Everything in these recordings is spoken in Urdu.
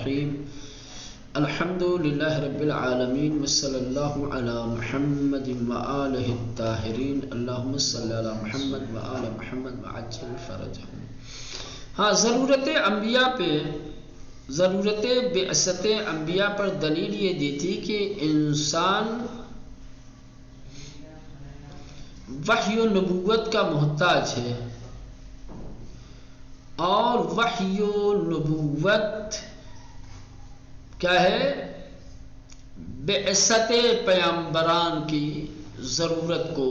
الرحیم الحمدللہ رب العالمین وصلی اللہ علی محمد وآلہ الطاہرین اللہم صلی علی محمد وآل محمد وعجل فرجہم۔ ہاں، ضرورت بعثت انبیاء پر دلیل یہ دی تھی کہ انسان وحی و نبوت کا محتاج ہے، اور وحی و نبوت کیا ہے؟ بعثت پیامبران کی ضرورت کو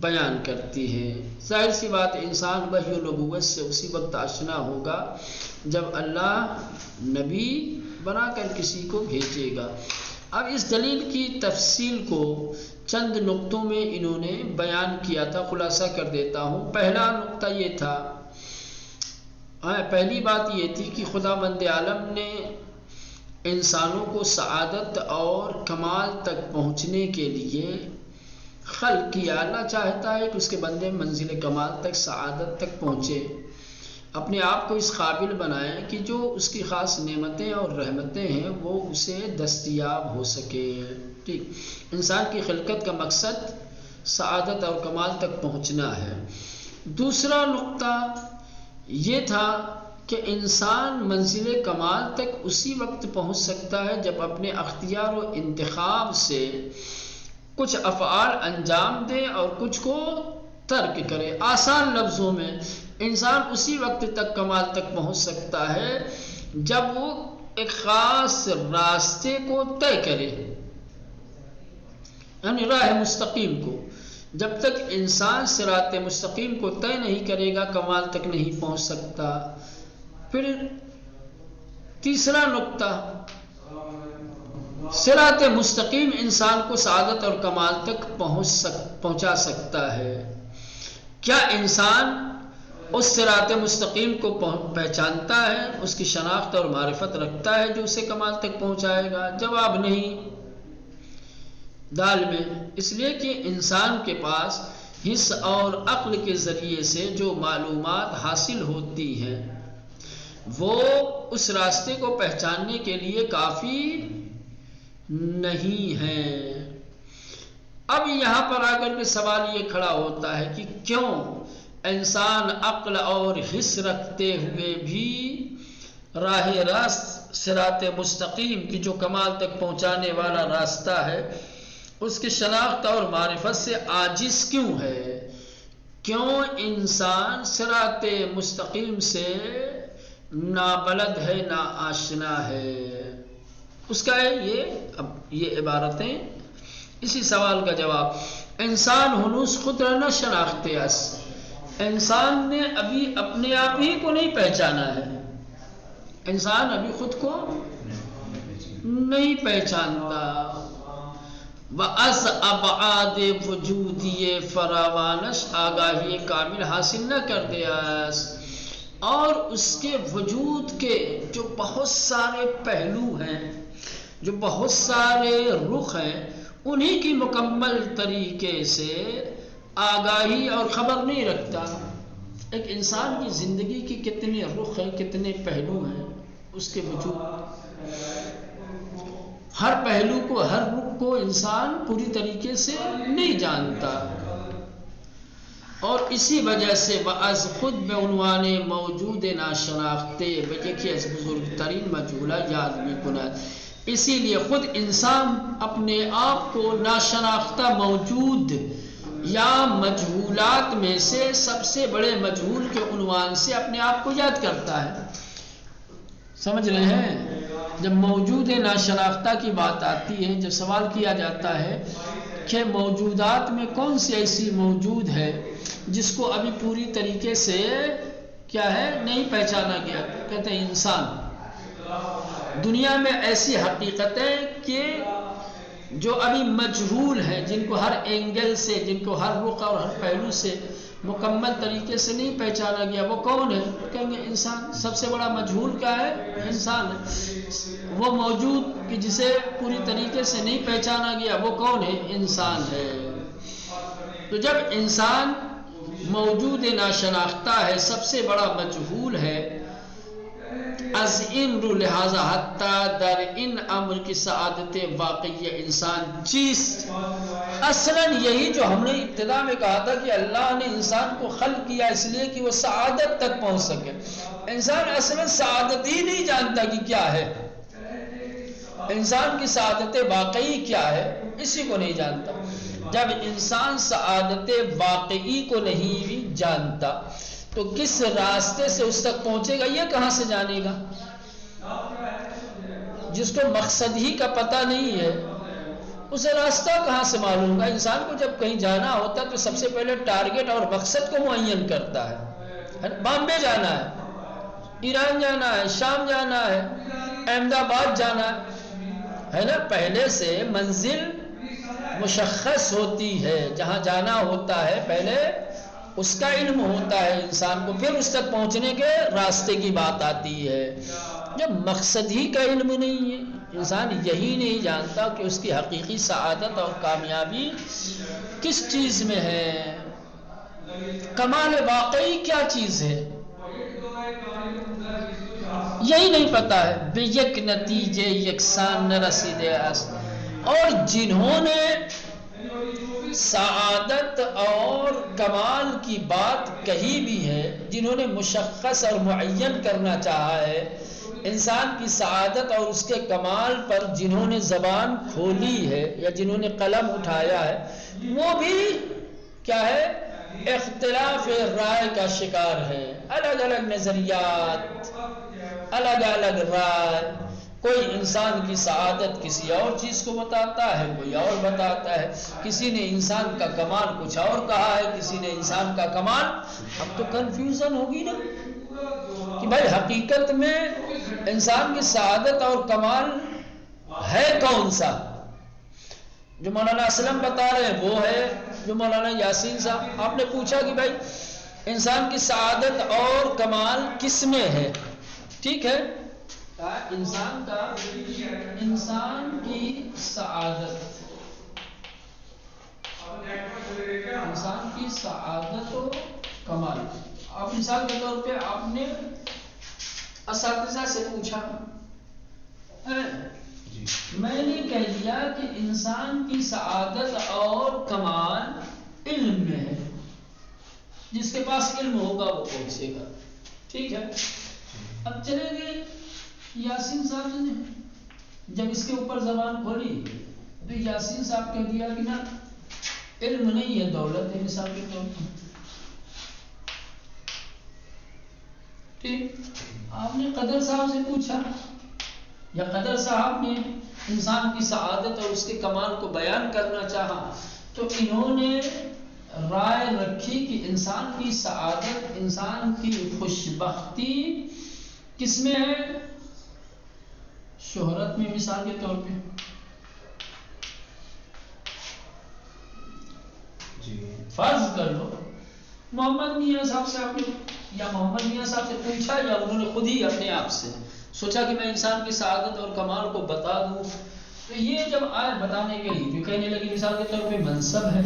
بیان کرتی ہے۔ ظاہر سی بات، انسان وحی و نبوت سے اسی وقت آشنا ہوگا جب اللہ نبی بنا کر کسی کو بھیجے گا۔ اب اس دلیل کی تفصیل کو چند نقطوں میں انہوں نے بیان کیا تھا، خلاصہ کر دیتا ہوں۔ پہلا نقطہ یہ تھا، پہلی بات یہ تھی کہ خداوند عالم نے انسانوں کو سعادت اور کمال تک پہنچنے کے لیے خلق کیا۔ اللہ چاہتا ہے کہ اس کے بندے منزل کمال تک، سعادت تک پہنچے، اپنے آپ کو اس قابل بنائیں کہ جو اس کی خاص نعمتیں اور رحمتیں ہیں وہ اسے دستیاب ہو سکے۔ ٹھیک، انسان کی خلقت کا مقصد سعادت اور کمال تک پہنچنا ہے۔ دوسرا نقطہ یہ تھا کہ انسان منزل کمال تک اسی وقت پہنچ سکتا ہے جب اپنے اختیار و انتخاب سے کچھ افعال انجام دے اور کچھ کو ترک کرے۔ آسان لفظوں میں انسان اسی وقت تک کمال تک پہنچ سکتا ہے جب وہ ایک خاص راستے کو طے کرے، یعنی راہ مستقیم کو۔ جب تک انسان صراط مستقیم کو طے نہیں کرے گا کمال تک نہیں پہنچ سکتا۔ پھر تیسرا نقطہ، صراط مستقیم انسان کو سعادت اور کمال تک پہنچا سکتا ہے۔ کیا انسان اس صراط مستقیم کو پہچانتا ہے، اس کی شناخت اور معرفت رکھتا ہے جو اسے کمال تک پہنچائے گا؟ جواب نہیں، دال میں۔ اس لیے کہ انسان کے پاس حس اور عقل کے ذریعے سے جو معلومات حاصل ہوتی ہیں وہ اس راستے کو پہچاننے کے لیے کافی نہیں ہے۔ اب یہاں پر آ کر کے سوال یہ کھڑا ہوتا ہے کہ کیوں انسان عقل اور حس رکھتے ہوئے بھی راہ راست صراط مستقیم کی جو کمال تک پہنچانے والا راستہ ہے اس کی شناخت اور معرفت سے عاجز کیوں ہے؟ کیوں انسان صراط مستقیم سے نابلد ہے، نا آشنا ہے؟ اس کا ہے یہ عبارتیں، اسی سوال کا جواب۔ انسان ہنوز خود نہ شناختے اس، انسان نے ابھی اپنے آپ ہی کو نہیں پہچانا ہے۔ انسان ابھی خود کو نہیں پہچانتا۔ وَأَزْ أَبْعَادِ وُجُودِيَ فَرَوَانَش آگاہی کامل حاصل نہ کر دیا، اور اس کے وجود کے جو بہت سارے پہلو ہیں، جو بہت سارے رخ ہیں، انہی کی مکمل طریقے سے آگاہی اور خبر نہیں رکھتا۔ ایک انسان کی زندگی کی کتنے رخ ہیں، کتنے پہلو ہیں، اس کے وجود، ہر پہلو کو، ہر رخ کو انسان پوری طریقے سے نہیں جانتا۔ اور اسی وجہ سے بعض خود بے عنوان موجود ناشناختے بجے از بزرگ ترین مجہولہ یاد میں کند۔ اسی لیے خود انسان اپنے آپ کو ناشناختہ موجود یا مجہولات میں سے سب سے بڑے مجہول کے عنوان سے اپنے آپ کو یاد کرتا ہے۔ سمجھ رہے ہیں؟ جب موجود ناشناختہ کی بات آتی ہے، جب سوال کیا جاتا ہے کہ موجودات میں کون سی ایسی موجود ہے جس کو ابھی پوری طریقے سے کیا ہے نہیں پہچانا گیا، کہتے ہیں انسان۔ دنیا میں ایسی حقیقتیں کہ جو ابھی مجہول ہیں، جن کو ہر اینگل سے، جن کو ہر رخ اور ہر پہلو سے مکمل طریقے سے نہیں پہچانا گیا، وہ کون ہے؟ کہیں گے انسان۔ سب سے بڑا مجہول کیا ہے؟ انسان ہے۔ وہ موجود کہ جسے پوری طریقے سے نہیں پہچانا گیا وہ کون ہے؟ انسان ہے۔ تو جب انسان موجود ناشناختہ ہے، سب سے بڑا مجہول ہے، از ان رو لہذا حتی در ان امر کی سعادت واقعی انسان چیز اصلاً یہی جو ہم نے ابتدا میں کہا تھا کہ اللہ نے انسان کو خلق کیا اس لیے کہ وہ سعادت تک پہنچ سکے. انسان اصلاً سعادت ہی نہیں جانتا کہ کیا ہے، انسان کی سعادت واقعی کیا ہے اسی کو نہیں جانتا. جب انسان سعادت واقعی کو نہیں جانتا تو کس راستے سے اس تک پہنچے گا؟ یہ کہاں سے جانے گا؟ جس کو مقصد ہی کا پتہ نہیں ہے اسے راستہ کہاں سے معلوم ہوگا؟ انسان کو جب کہیں جانا ہوتا تو سب سے پہلے ٹارگٹ اور مقصد کو معین کرتا ہے. بامبے جانا ہے، ایران جانا ہے، شام جانا ہے، احمد آباد جانا ہے نا. پہلے سے منزل مشخص ہوتی ہے، جہاں جانا ہوتا ہے پہلے اس کا علم ہوتا ہے انسان کو، پھر اس تک پہنچنے کے راستے کی بات آتی ہے. جب مقصد ہی کا علم نہیں ہے، انسان یہی نہیں جانتا کہ اس کی حقیقی سعادت اور کامیابی کس چیز میں ہے، کمال واقعی کیا چیز ہے، یہی نہیں پتا ہے. بے یک نتیجے یکساں نہ رسیدے است. اور جنہوں نے سعادت اور کمال کی بات کہی بھی ہے، جنہوں نے مشخص اور معین کرنا چاہا ہے انسان کی سعادت اور اس کے کمال پر، جنہوں نے زبان کھولی ہے یا جنہوں نے قلم اٹھایا ہے، وہ بھی کیا ہے؟ اختلاف رائے کا شکار ہے. الگ الگ نظریات، الگ الگ رائے. کوئی انسان کی سعادت کسی اور چیز کو بتاتا ہے، کوئی اور بتاتا ہے. کسی نے انسان کا کمال کچھ اور کہا ہے، کسی نے انسان کا کمال. اب تو کنفیوژن ہوگی نا کہ بھائی حقیقت میں انسان کی سعادت اور کمال ہے کون سا؟ جو مولانا اسلم بتا رہے ہیں وہ ہے جو مولانا یاسین صاحب. آپ نے پوچھا کہ بھائی انسان کی سعادت اور کمال کس میں ہے؟ ٹھیک ہے، انسان کی سعادت و کمال. اب مثال کے طور پہ آپ نے اساتذہ سے پوچھا، میں نے کہہ دیا کہ انسان کی سعادت اور کمال علم میں ہے، جس کے پاس علم ہوگا وہ پہنچے گا. ٹھیک ہے، اب چلے گئے یاسین صاحب نے جب اس کے اوپر زبان کھولی تو یاسین صاحب کہہ دیا کہ نا علم نہیں ہے، دولت ہے. مثال کے طور پر ٹھیک، آپ نے قدر صاحب سے پوچھا یا قدر صاحب نے انسان کی سعادت اور اس کے کمال کو بیان کرنا چاہا تو انہوں نے رائے رکھی کہ انسان کی سعادت، انسان کی خوشبختی کس میں ہے؟ شہرت میں. مثال کے طور پہ فرض کر لو محمد میاں صاحب سے آپ نے یا محمد میاں صاحب سے پوچھا یا انہوں نے خود ہی اپنے آپ سے سوچا کہ میں انسان کی سعادت اور کمال کو بتا دوں. تو یہ جب آئے بتانے کے لیے جو کہنے لگی مثال کے طور پہ منصب ہے،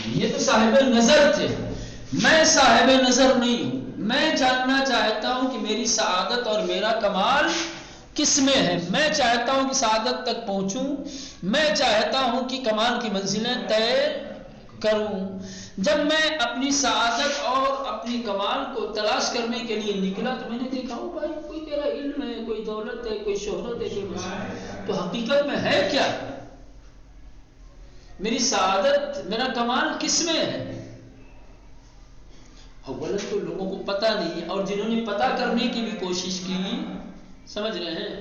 یہ تو صاحب نظر تھے، میں صاحب نظر نہیں ہوں. میں جاننا چاہتا ہوں کہ میری سعادت اور میرا کمال کس میں ہے. میں چاہتا ہوں کہ سعادت تک پہنچوں، میں چاہتا ہوں کہ کمال کی منزلیں طے کروں. جب میں اپنی سعادت اور اپنی کمال کو تلاش کرنے کے لیے نکلا تو میں نے دیکھا ہوں بھائی کوئی تیرا علم ہے، کوئی دولت ہے، کوئی شہرت ہے، کوئی مسئلہ. تو حقیقت میں ہے کیا؟ میری سعادت، میرا کمال کس میں ہے؟ اولا تو لوگوں کو پتہ نہیں ہے، اور جنہوں نے پتہ کرنے کی بھی کوشش کی، سمجھ رہے ہیں،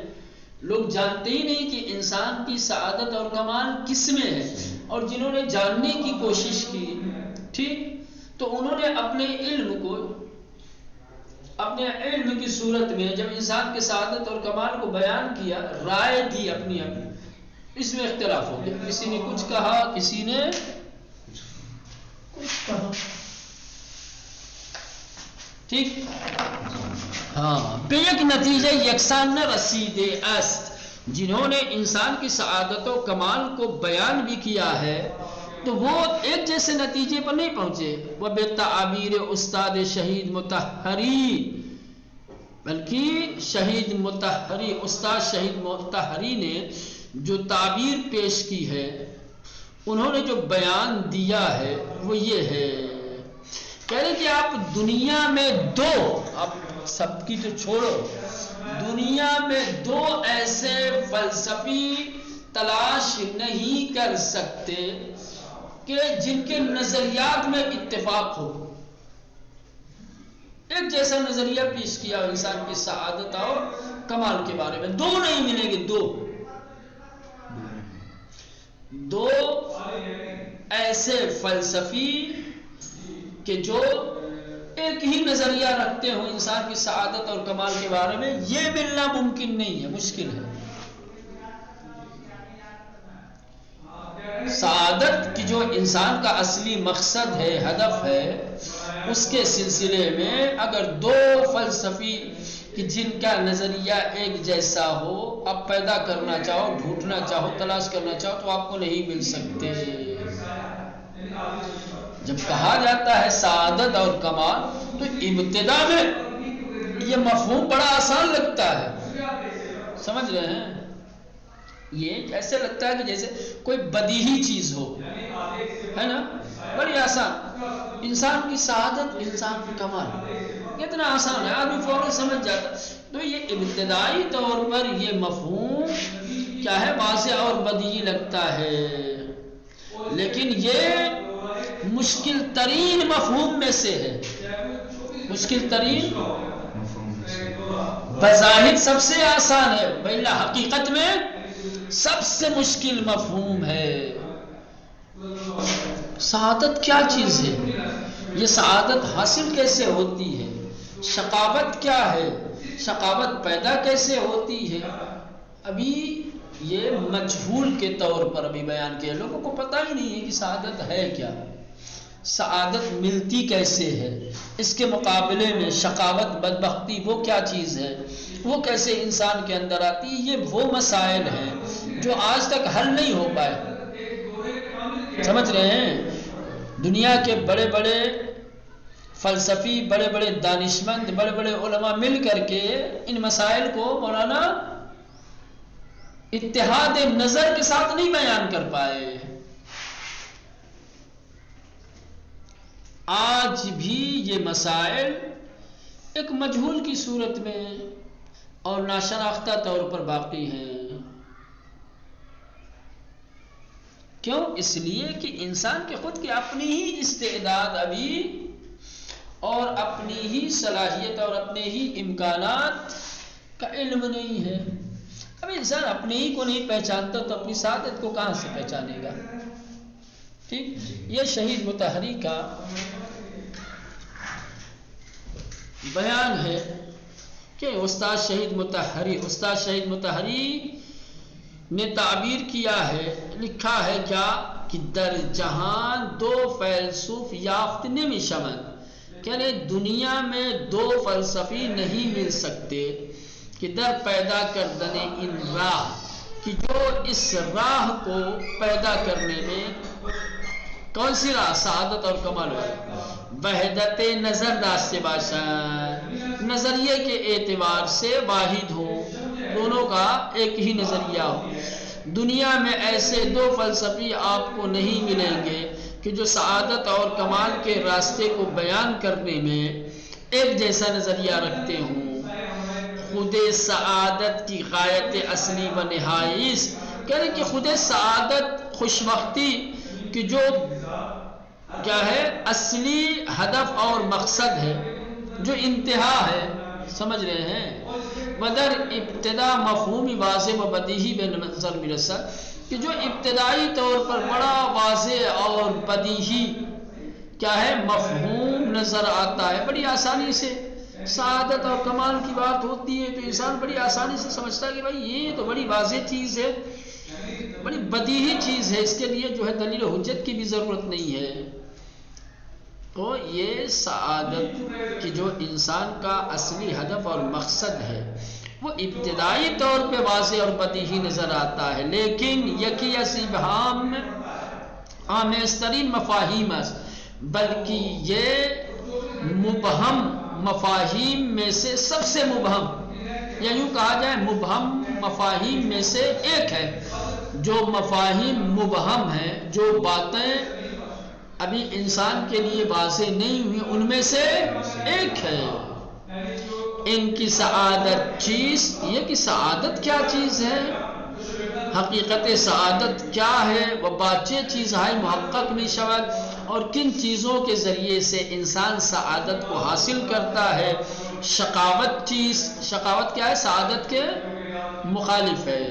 لوگ جانتے ہی نہیں کہ انسان کی سعادت اور کمال کس میں ہے. اور جنہوں نے جاننے کی کوشش کی، ٹھیک، تو انہوں نے اپنے علم کو، اپنے علم کی صورت میں جب انسان کی سعادت اور کمال کو بیان کیا، رائے دی اپنی اپنی، اس میں اختلاف ہو گیا. کسی نے کچھ کہا، کسی نے کچھ کہا. ٹھیک، ہاں. بے یک نتیجے یکساں نہ رسیدے است. جنہوں نے انسان کی سعادت و کمال کو بیان بھی کیا ہے تو وہ ایک جیسے نتیجے پر نہیں پہنچے. وہ بے تعبیر استاد شہید مطہری بلکہ شہید مطہری، استاد شہید مطہری نے جو تعبیر پیش کی ہے، انہوں نے جو بیان دیا ہے وہ یہ ہے، کہہ رہے کہ آپ دنیا میں دو، آپ سب کی تو چھوڑو، دنیا میں دو ایسے فلسفی تلاش نہیں کر سکتے کہ جن کے نظریات میں اتفاق ہو۔ ایک جیسا نظریہ پیش کیا انسان کی سعادت اور کمال کے بارے میں، دو نہیں ملیں گے، دو ایسے فلسفی کہ جو ایک ہی نظریہ رکھتے ہوں انسان کی سعادت اور کمال کے بارے میں، یہ ملنا ممکن نہیں ہے، مشکل ہے۔ سعادت کی جو انسان کا اصلی مقصد ہے، ہدف ہے، اس کے سلسلے میں اگر دو فلسفی کہ جن کا نظریہ ایک جیسا ہو، آپ پیدا کرنا چاہو، ڈھونڈنا چاہو، تلاش کرنا چاہو تو آپ کو نہیں مل سکتے۔ جب کہا جاتا ہے سعادت اور کمال تو ابتدا میں یہ مفہوم بڑا آسان لگتا ہے، سمجھ رہے ہیں؟ یہ ایسے لگتا ہے کہ جیسے کوئی بدیہی چیز ہو، ہے نا، بڑی آسان، انسان کی سعادت، انسان کی کمال، اتنا آسان ہے، آدمی فوراً سمجھ جاتا۔ تو یہ ابتدائی طور پر یہ مفہوم کیا ہے، واضح اور بدیہی لگتا ہے، لیکن یہ مشکل ترین مفہوم میں سے ہے، مشکل ترین، بظاہر سب سے آسان ہے، بلا حقیقت میں سب سے مشکل مفہوم ہے۔ سعادت کیا چیز ہے؟ یہ سعادت حاصل کیسے ہوتی ہے؟ شقاوت کیا ہے؟ شقاوت پیدا کیسے ہوتی ہے؟ ابھی یہ مجہول کے طور پر ابھی بیان کیا، لوگوں کو پتہ ہی نہیں ہے کہ سعادت ہے کیا، سعادت ملتی کیسے ہے، اس کے مقابلے میں شقاوت، بدبختی وہ کیا چیز ہے، وہ کیسے انسان کے اندر آتی ہے۔ یہ وہ مسائل ہیں جو آج تک حل نہیں ہو پائے، سمجھ رہے ہیں؟ دنیا کے بڑے بڑے فلسفی، بڑے بڑے دانشمند، بڑے بڑے علماء مل کر کے ان مسائل کو مولانا اتحاد نظر کے ساتھ نہیں بیان کر پائے۔ آج بھی یہ مسائل ایک مجہول کی صورت میں اور ناشناختہ طور پر باقی ہیں۔ کیوں؟ اس لیے کہ انسان کے خود کی اپنی ہی استعداد ابھی اور اپنی ہی صلاحیت اور اپنے ہی امکانات کا علم نہیں ہے۔ اب انسان اپنے ہی کو نہیں پہچانتا تو اپنی سعادت کو کہاں سے پہچانے گا؟ ٹھیک، یہ شہید مطہری کا بیان ہے کہ استاد شہید مطہری نے تعبیر کیا ہے، لکھا ہے کیا کہ در جہان دو فیلسوف یافت نمی شوند، یعنی دنیا میں دو فلسفی نہیں مل سکتے کہ در پیدا کردن ان راہ، کہ جو اس راہ کو پیدا کرنے میں، کون سی راہ؟ سعادت اور کمال ہے، وحدت نظر داشتے باشد، نظریے کے اعتبار سے واحد ہو، دونوں کا ایک ہی نظریہ ہو۔ دنیا میں ایسے دو فلسفی آپ کو نہیں ملیں گے کہ جو سعادت اور کمال کے راستے کو بیان کرنے میں ایک جیسا نظریہ رکھتے ہوں۔ خود سعادت کی غایت اصلی و نہائش، کہہ رہے کہ خود سعادت، خوشبختی کی جو کیا ہے اصلی ہدف اور مقصد ہے، جو انتہا ہے، سمجھ رہے ہیں؟ مگر ابتدا مفہومی واضح و بدیہی بے نظر میرسد، کہ جو ابتدائی طور پر بڑا واضح اور بدیہی کیا ہے مفہوم نظر آتا ہے، بڑی آسانی سے سعادت اور کمال کی بات ہوتی ہے تو انسان بڑی آسانی سے سمجھتا ہے کہ بھائی یہ تو بڑی واضح چیز ہے، بڑی بدیہی چیز ہے، اس کے لیے جو ہے دلیل و حجت کی بھی ضرورت نہیں ہے۔ تو یہ سعادت کی جو انسان کا اصلی ہدف اور مقصد ہے وہ ابتدائی طور پہ واضح اور بدیہی نظر آتا ہے، لیکن یکی اسبہام آمیزترین مفاہیم است، بلکہ یہ مبہم مفاہیم میں سے سب سے مبہم، یا یوں کہا جائے مبہم مفاہیم میں سے ایک ہے۔ جو مفاہیم مبہم ہیں، جو باتیں ابھی انسان کے لیے واضح نہیں ہوئی، ان میں سے ایک ہے۔ ان کی سعادت چیز، یہ کہ سعادت کیا چیز ہے، حقیقت سعادت کیا ہے، وہ باچے چیز ہے محقق میں شود، اور کن چیزوں کے ذریعے سے انسان سعادت کو حاصل کرتا ہے۔ شقاوت چیز، شقاوت کیا ہے، سعادت کے مخالف ہے۔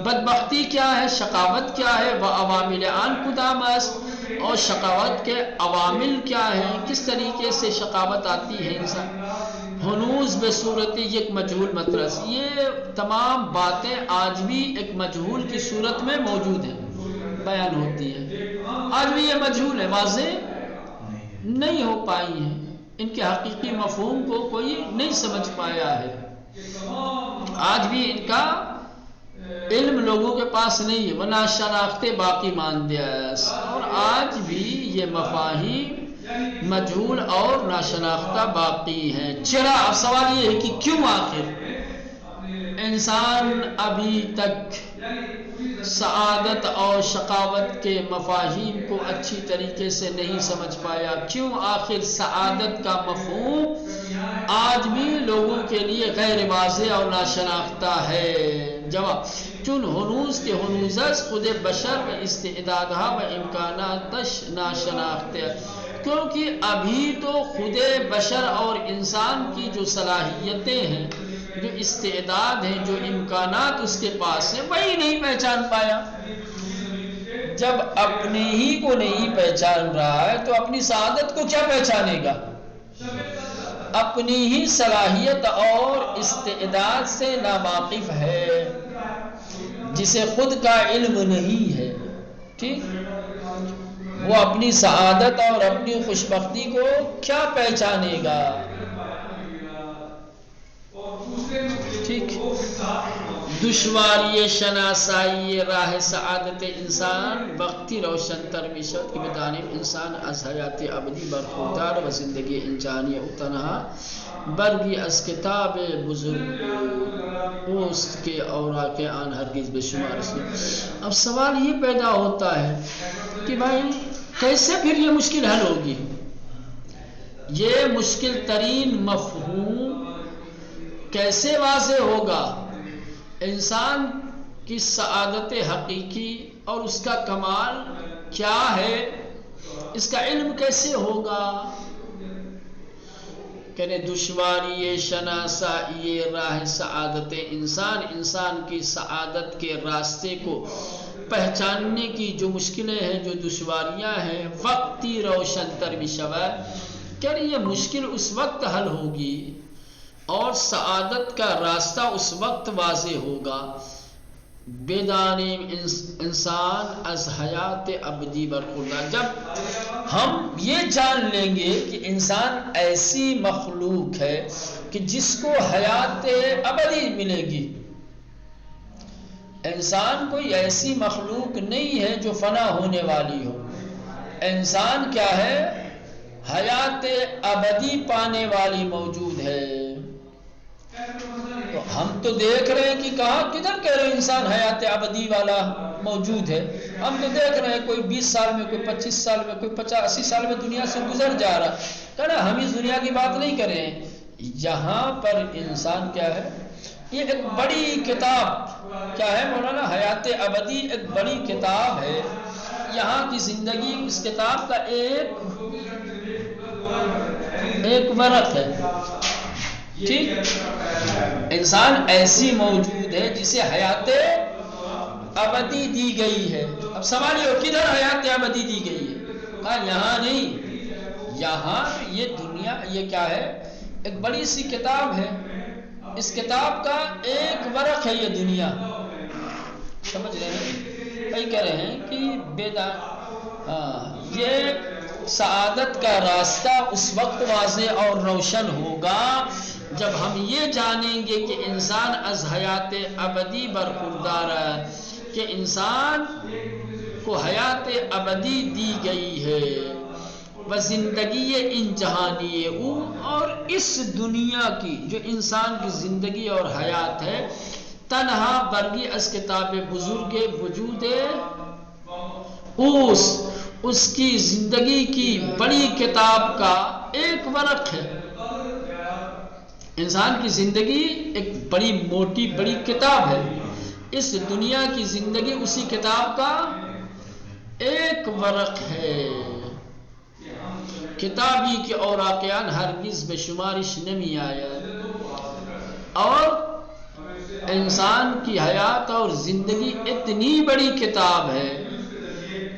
بدبختی کیا ہے، شقاوت کیا ہے، وہ عوامل آن کدام است، اور شقاوت کے عوامل کیا ہیں، کس طریقے سے شقاوت آتی ہے انسان۔ ہنوز بصورت یک مجہول مطرس، یہ تمام باتیں آج بھی ایک مجہول کی صورت میں موجود ہیں، بیان ہوتی ہے، آج بھی یہ مجہول ہے، واضح نہیں ہو پائی ہیں، ان کے حقیقی مفہوم کو کوئی نہیں سمجھ پایا ہے، آج بھی ان کا علم لوگوں کے پاس نہیں ہے، وہ ناشناختے باقی مان دیا ہے، اور آج بھی یہ مفاہیم مجہول اور ناشناختہ باقی ہیں۔ چرا، اب سوال یہ ہے کہ کیوں آخر انسان ابھی تک سعادت اور شقاوت کے مفاہیم کو اچھی طریقے سے نہیں سمجھ پایا، کیوں آخر سعادت کا مفہوم آج بھی لوگوں کے لیے غیر واضح اور ناشناختہ ہے؟ جواب، چون ہنوز کے ہنوزس خود بشر و استعدادہ و امکاناتش ناشناخت، کیونکہ ابھی تو خود بشر اور انسان کی جو صلاحیتیں ہیں، جو استعداد ہیں، جو امکانات اس کے پاس ہیں، وہی نہیں پہچان پایا۔ جب اپنے ہی کو نہیں پہچان رہا ہے تو اپنی سعادت کو کیا پہچانے گا؟ اپنی ہی صلاحیت اور استعداد سے ناواقف ہے، جسے خود کا علم نہیں ہے، ٹھیک، وہ اپنی سعادت اور اپنی خوشبختی کو کیا پہچانے گا؟ ٹھیک، دشواری شناسائی راہ سعادت انسان وقتی روشن تر میشد کہ بدانب انسان از حیات ابدی برخوردار و زندگی انسانی او تنہا برگی از کتاب بزرگ اوست کے اوراق آن ہرگز بے شمار اسے۔ اب سوال یہ پیدا ہوتا ہے کہ بھائی کیسے پھر یہ مشکل حل ہوگی؟ یہ مشکل ترین مفہوم کیسے واضح ہوگا؟ انسان کی سعادت حقیقی اور اس کا کمال کیا ہے، اس کا علم کیسے ہوگا؟ کہنے دشواری شناسائی راہ سعادت انسان، انسان کی سعادت کے راستے کو پہچاننے کی جو مشکلیں ہیں، جو دشواریاں ہیں، وقتی روشن تر بشود، کہ یہ مشکل اس وقت حل ہوگی اور سعادت کا راستہ اس وقت واضح ہوگا بیدانیم انسان از حیات ابدی برخوردار، جب ہم یہ جان لیں گے کہ انسان ایسی مخلوق ہے کہ جس کو حیات ابدی ملے گی۔ انسان کوئی ایسی مخلوق نہیں ہے جو فنا ہونے والی ہو، انسان کیا ہے، حیات ابدی پانے والی موجود ہے۔ تو ہم تو دیکھ رہے ہیں کہ کہاں کدھر کہہ رہے ہیں انسان حیات ابدی والا موجود ہے، ہم تو دیکھ رہے ہیں کوئی 20 سال میں، کوئی 25 سال میں، کوئی 50-80 سال میں دنیا سے گزر جا رہا ہے نا۔ ہم اس دنیا کی بات نہیں کریں، یہاں پر انسان کیا ہے، یہ ایک بڑی کتاب کیا ہے مولانا، حیات ابدی ایک بڑی کتاب ہے، یہاں کی زندگی اس کتاب کا ایک ورق ہے، ٹھیک۔ انسان ایسی موجود ہے جسے حیات ابدی دی گئی ہے۔ اب سوال یہ ہو کدھر حیات ابدی دی گئی ہے؟ کہا یہاں نہیں، یہاں یہ دنیا، یہ کیا ہے، ایک بڑی سی کتاب ہے، اس کتاب کا ایک ورق ہے یہ دنیا، سمجھ رہے ہیں؟ کئی کہہ رہے ہیں کہ یہ سعادت کا راستہ اس وقت واضح اور روشن ہوگا جب ہم یہ جانیں گے کہ انسان از حیات ابدی برخوردار ہے، کہ انسان کو حیات ابدی دی گئی ہے، و زندگی ان جہانی او، اور اس دنیا کی جو انسان کی زندگی اور حیات ہے، تنہا برگی از کتاب بزرگ وجود اس کی زندگی کی بڑی کتاب کا ایک ورق ہے۔ انسان کی زندگی ایک بڑی موٹی بڑی کتاب ہے، اس دنیا کی زندگی اسی کتاب کا ایک ورق ہے۔ کتابی کے اوراقیان ہرگز بے شمارش نمی آید، اور انسان کی حیات اور زندگی اتنی بڑی کتاب ہے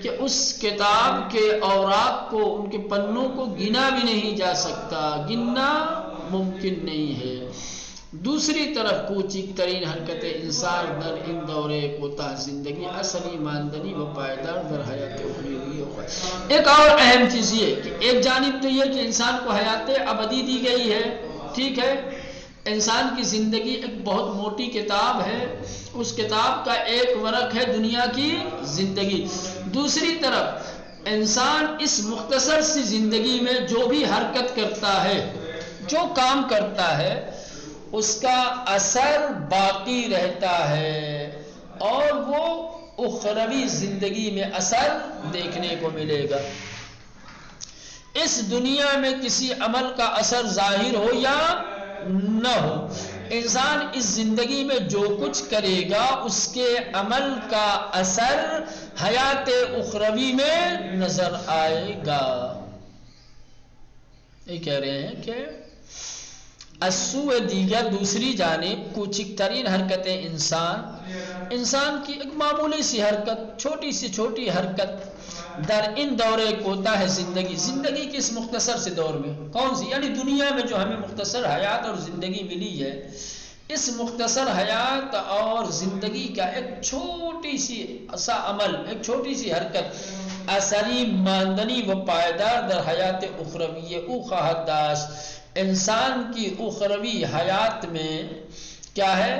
کہ اس کتاب کے اوراق کو، ان کے پنوں کو گنا بھی نہیں جا سکتا، گننا ممکن نہیں ہے۔ دوسری طرف کوچک ترین حرکت انسان در ان دورے کوتاہ زندگی اصلی ماندنی و پائیدار در حیات اخروی ہوگا۔ ایک اور اہم چیز یہ کہ ایک جانب تو یہ کہ انسان کو حیات ابدی دی گئی ہے، ٹھیک ہے، انسان کی زندگی ایک بہت موٹی کتاب ہے، اس کتاب کا ایک ورق ہے دنیا کی زندگی۔ دوسری طرف انسان اس مختصر سی زندگی میں جو بھی حرکت کرتا ہے، جو کام کرتا ہے، اس کا اثر باقی رہتا ہے، اور وہ اخروی زندگی میں اثر دیکھنے کو ملے گا۔ اس دنیا میں کسی عمل کا اثر ظاہر ہو یا نہ ہو، انسان اس زندگی میں جو کچھ کرے گا اس کے عمل کا اثر حیات اخروی میں نظر آئے گا۔ یہ کہہ رہے ہیں کہ السوء دیگر دوسری جانب کوچک ترین حرکت انسان کی ایک معمولی سی حرکت، چھوٹی سی چھوٹی حرکت در ان دورے کوتا ہے زندگی کی اس مختصر سے دور میں، کون سی؟ یعنی دنیا میں جو ہمیں مختصر حیات اور زندگی ملی ہے، اس مختصر حیات اور زندگی کا ایک چھوٹی سی ایسا عمل، ایک چھوٹی سی حرکت اثری ماندنی و پائیدار در حیات اخروی او خواہد داشت۔ انسان کی اخروی حیات میں کیا ہے؟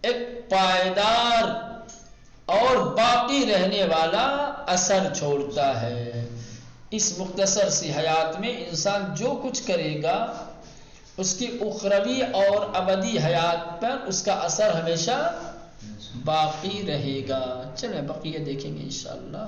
ایک پائیدار اور باقی رہنے والا اثر چھوڑتا ہے۔ اس مختصر سی حیات میں انسان جو کچھ کرے گا اس کی اخروی اور ابدی حیات پر اس کا اثر ہمیشہ باقی رہے گا۔ چلیں بقیہ دیکھیں گے انشاءاللہ۔